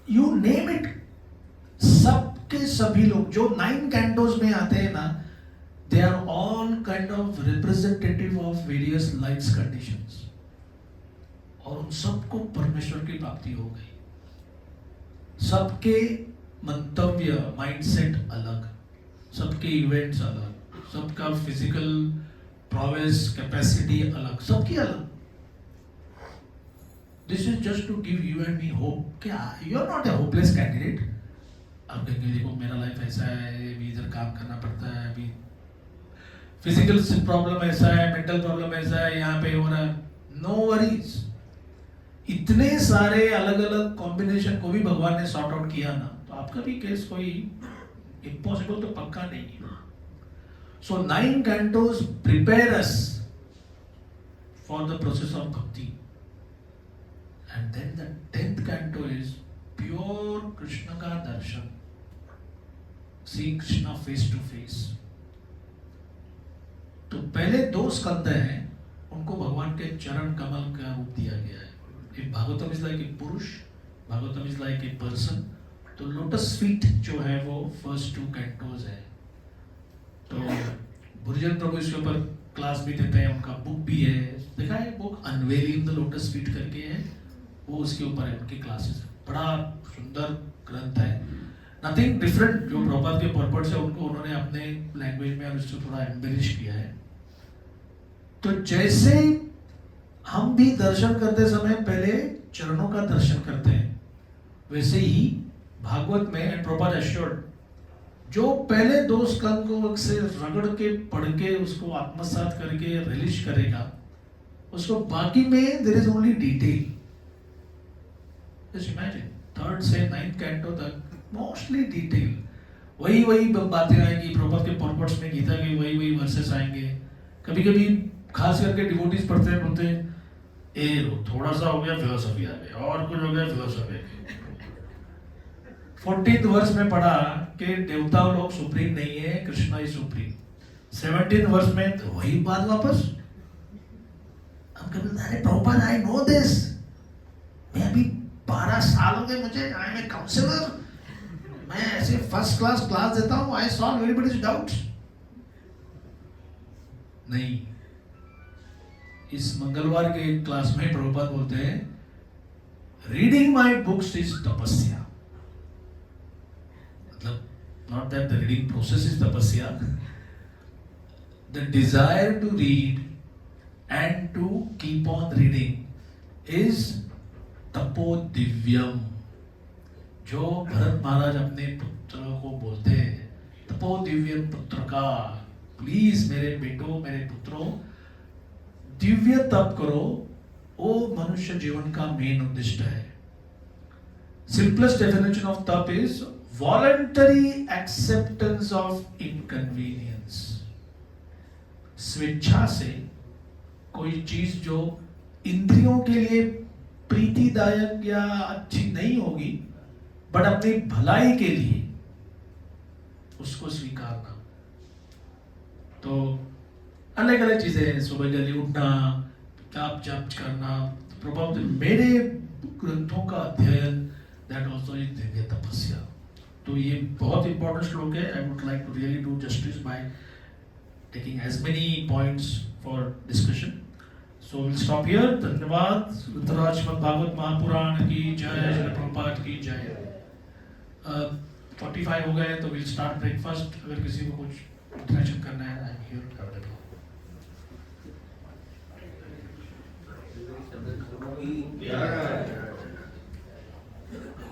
A: यू नेम इट, सबके सभी लोग जो 9 कैंटोस में आते हैं ना, they are all kind of representative of various life conditions. और उन सबको परमेश्वर की प्राप्ति हो गई। सबके मंतव्य, माइंडसेट अलग, सबके इवेंट्स अलग, सबका फिजिकल प्रोवेस, कैपेसिटी अलग, सबकी अलग। This is just to give you and me hope. क्या you are not a hopeless candidate. अब कहेंगे देखो मेरा लाइफ ऐसा है, अभी इधर काम करना पड़ता है, अभी फिजिकल प्रॉब्लम ऐसा है, मेंटल प्रॉब्लम ऐसा है, यहाँ पे हो रहा है, नो वरीज। इतने सारे अलग अलग कॉम्बिनेशन को भी भगवान ने सॉर्ट आउट किया ना, तो आपका भी केस कोई इम्पॉसिबल तो पक्का नहीं है। So 9 cantos prepare us for the process of भक्ति, and then the 10th canto is pure Krishna का दर्शन, see Krishna face to face. तो पहले 2 स्कंद हैं, उन चरण कमल का रूप दिया गया है. If Bhagavatam is like a पुरुष, Bhagavatam is like a person, तो लोटस फीट जो है वो फर्स्ट 2 कैंटोज है. तो भुजन प्रभु इसके ऊपर क्लास भी देते हैं, उनका बुक भी है, देखा है book unveiling the lotus feet करके है, वो उसके ऊपर है, उनकी क्लासेस. बड़ा सुंदर ग्रंथ है, नथिंग डिफरेंट. जो प्रभुपाद के पर्पट से उनको उन्होंने अपने लैंग्वेज में उसको थोड़ा एम्बेलिश किया है. तो जैसे हम भी दर्शन करते समय पहले चरणों का दर्शन करते हैं, वैसे ही भागवत में एंड प्रभुपाद एश्योर्ड, जो पहले 2 स्कंद को से रगड़ के पढ़ के उसको आत्मसात करके रिलीज करेगा, उसको बाकी में there is only detail. Just imagine 3rd से 9th कैंटो तक मोस्टली डिटेल, वही बातें आएंगी. प्रभुपाद के पर्पट्स में गीता के वही वर्सेस आएंगे. कभी कभी खास करके डिवोटीज पढ़ते हैं, बोलते हैं थोड़ा सा हो गया फिलोसफी आ गया, और कुछ हो गया फिलोसफी. 14th वर्ष में पढ़ा कि देवता लोग सुप्रीम नहीं है, कृष्णा ही सुप्रीम. 17th वर्ष में तो वही बात वापस. हम कभी अरे प्रभुपाद आई नो दिस, मैं अभी 12 साल हो गए मुझे, आई एम ए काउंसलर, मैं ऐसे फर्स्ट क्लास देता हूँ, आई सॉल्व एवरीबॉडीज डाउट्स. नहीं, इस मंगलवार के क्लास में प्रभुपाद बोलते हैं रीडिंग माय बुक्स इज तपस्या. मतलब not that the reading process is तपस्या, the desire to read and to keep on reading is तपो दिव्यम. जो भरत महाराज अपने पुत्र को बोलते हैं, तपो दिव्यम पुत्र का, प्लीज मेरे बेटों, मेरे पुत्रों, दिव्य तप करो. वो मनुष्य जीवन का मेन उद्देश्य है. सिंपलेस्ट डेफिनेशन ऑफ तप is voluntary acceptance of inconvenience. स्वेच्छा से कोई चीज जो इंद्रियों के लिए प्रीतिदायक या अच्छी नहीं होगी, बट अपनी भलाई के लिए उसको स्वीकारना. तो अलग अलग चीजें हैं, सुबह जल्दी उठना, जप करना. प्रभाव मेरे ग्रंथों का अध्ययन, दैट आल्सो इज दिव्य तपस्या. तो ये बहुत इंपॉर्टेंट श्लोक है. I would like to really do justice by taking as many points for discussion. So will stop here. धन्यवाद. उत्तरार्ध श्रीमद् भागवत महापुराण की जय, श्री प्रभुपाद की जय. 45 हो गए तो विल स्टार्ट ब्रेकफास्ट. अगर किसी को कुछ इंटरेक्शन करना